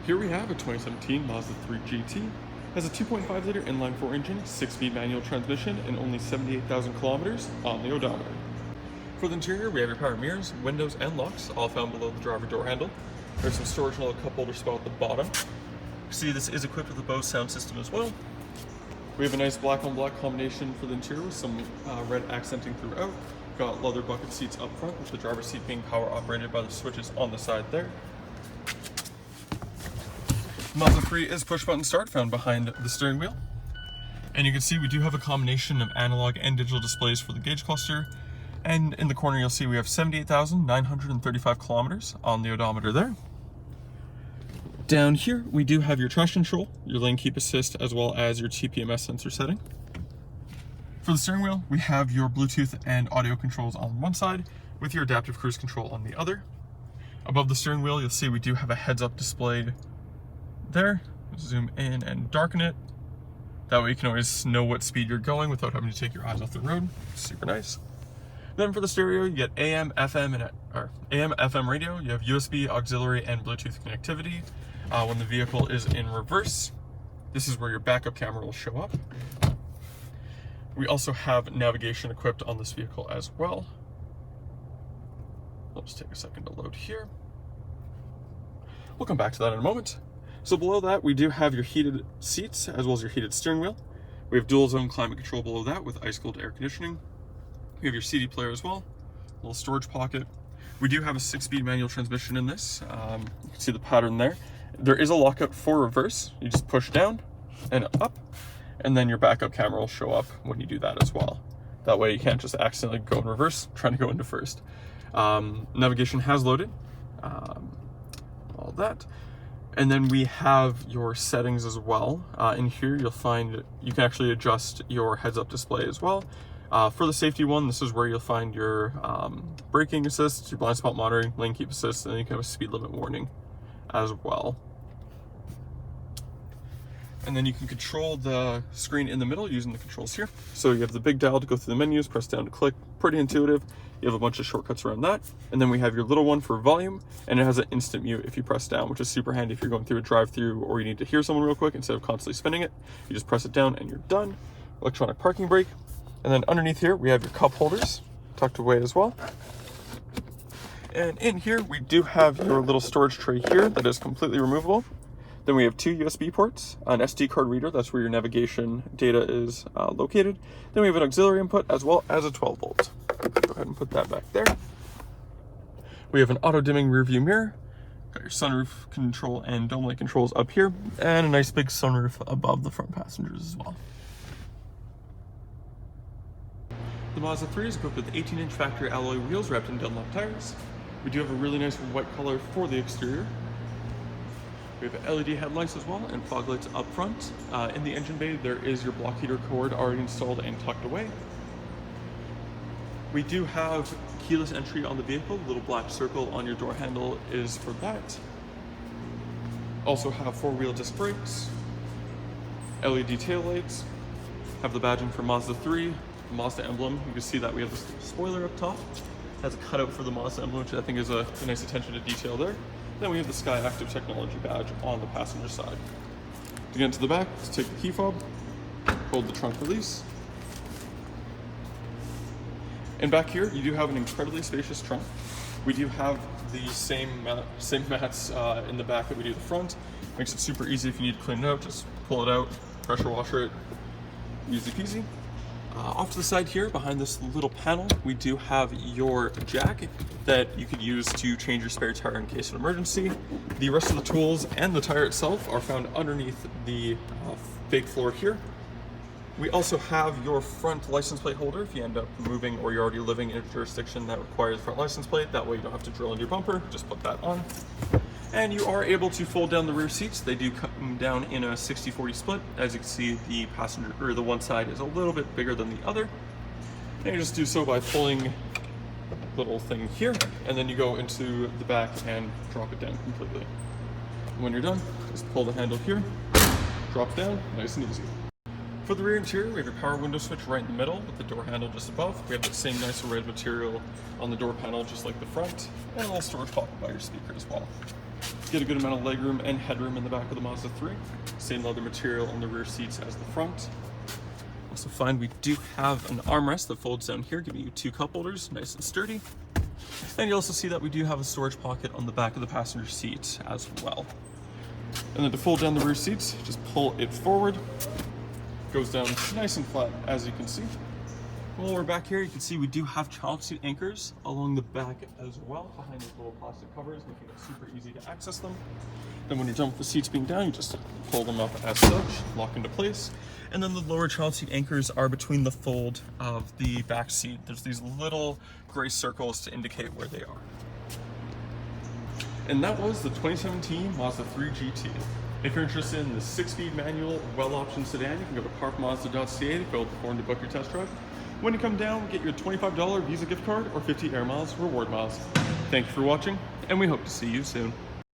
Here we have a 2017 Mazda 3 GT. Has a 2.5 liter inline 4 engine, 6-speed manual transmission, and only 78,000 kilometers on the odometer. For the interior, we have your power mirrors, windows, and locks, all found below the driver door handle. There's some storage and a cup holder spot at the bottom. See, this is equipped with a Bose sound system as well. We have a nice black on black combination for the interior with some red accenting throughout. Got leather bucket seats up front, with the driver's seat being power operated by the switches on the side there. Mazda 3 is push button start, found behind the steering wheel. And you can see we do have a combination of analog and digital displays for the gauge cluster. And in the corner you'll see we have 78,935 kilometers on the odometer there. Down here we do have your traction control, your lane keep assist, as well as your TPMS sensor setting. For the steering wheel, we have your Bluetooth and audio controls on one side, with your adaptive cruise control on the other. Above the steering wheel, you'll see we do have a heads-up display there. Zoom in and darken it. That way you can always know what speed you're going without having to take your eyes off the road. Super nice. Then for the stereo, you get AM, FM radio. You have USB, auxiliary, and Bluetooth connectivity. When the vehicle is in reverse, this is where your backup camera will show up. We also have navigation equipped on this vehicle as well. Let's take a second to load here. We'll come back to that in a moment. So below that, we do have your heated seats as well as your heated steering wheel. We have dual zone climate control below that with ice cold air conditioning. We have your CD player as well, a little storage pocket. We do have a 6-speed manual transmission in this. You can see the pattern there. There is a lockout for reverse. You just push down and up, and then your backup camera will show up when you do that as well. That way you can't just accidentally go in reverse trying to go into first. Navigation has loaded, all that. And then we have your settings as well. In here you'll find you can actually adjust your heads-up display as well. For the safety one, this is where you'll find your braking assist, your blind spot monitoring, lane keep assist, and then you can have a speed limit warning as well. And then you can control the screen in the middle using the controls here. So you have the big dial to go through the menus, press down to click, pretty intuitive. You have a bunch of shortcuts around that. And then we have your little one for volume, and it has an instant mute if you press down, which is super handy if you're going through a drive-through or you need to hear someone real quick instead of constantly spinning it. You just press it down and you're done. Electronic parking brake. And then underneath here, we have your cup holders tucked away as well. And in here, we do have your little storage tray here that is completely removable. Then we have 2 USB ports, an SD card reader, that's where your navigation data is located. Then we have an auxiliary input as well as a 12 volt. Go ahead and put that back there. We have an auto dimming rear view mirror, got your sunroof control and dome light controls up here, and a nice big sunroof above the front passengers as well. The Mazda 3 is equipped with 18-inch factory alloy wheels wrapped in Dunlop tires. We do have a really nice white color for the exterior. We have LED headlights as well and fog lights up front. In the engine bay, there is your block heater cord already installed and tucked away. We do have keyless entry on the vehicle. The little black circle on your door handle is for that. Also have 4-wheel disc brakes, LED taillights, have the badging for Mazda 3, the Mazda emblem. You can see that we have this spoiler up top. It has a cutout for the Mazda emblem, which I think is a nice attention to detail there. Then we have the Skyactiv technology badge on the passenger side. To get into the back, let's take the key fob, hold the trunk release. And back here, you do have an incredibly spacious trunk. We do have the same mats in the back that we do the front. Makes it super easy if you need to clean it out, just pull it out, pressure washer it, easy peasy. Off to the side here, behind this little panel, we do have your jack that you could use to change your spare tire in case of an emergency. The rest of the tools and the tire itself are found underneath the fake floor here. We also have your front license plate holder if you end up moving or you're already living in a jurisdiction that requires front license plate. That way you don't have to drill in your bumper, just put that on. And you are able to fold down the rear seats. They do come down in a 60-40 split. As you can see, the passenger, or the one side is a little bit bigger than the other. And you just do so by pulling little thing here, and then you go into the back and drop it down completely. When you're done, just pull the handle here, drop down, nice and easy. For the rear interior, we have your power window switch right in the middle with the door handle just above. We have the same nice red material on the door panel just like the front, and a little storage pocket by your speaker as well. Get a good amount of legroom and headroom in the back of the Mazda 3. Same leather material on the rear seats as the front. Also find we do have an armrest that folds down here, giving you 2 cup holders, nice and sturdy. And you also see that we do have a storage pocket on the back of the passenger seat as well. And then to fold down the rear seats, just pull it forward. Goes down nice and flat, as you can see. While we're back here, you can see we do have child seat anchors along the back as well, behind those little plastic covers, making it super easy to access them. Then when you're done with the seats being down, you just pull them up as such, lock into place. And then the lower child seat anchors are between the fold of the back seat. There's these little gray circles to indicate where they are. And that was the 2017 Mazda 3 GT. If you're interested in the 6-speed manual, well-optioned sedan, you can go to parkmazda.ca to fill out the form to book your test drive. When you come down, get your $25 Visa gift card or 50 Air Miles reward miles. Thank you for watching, and we hope to see you soon.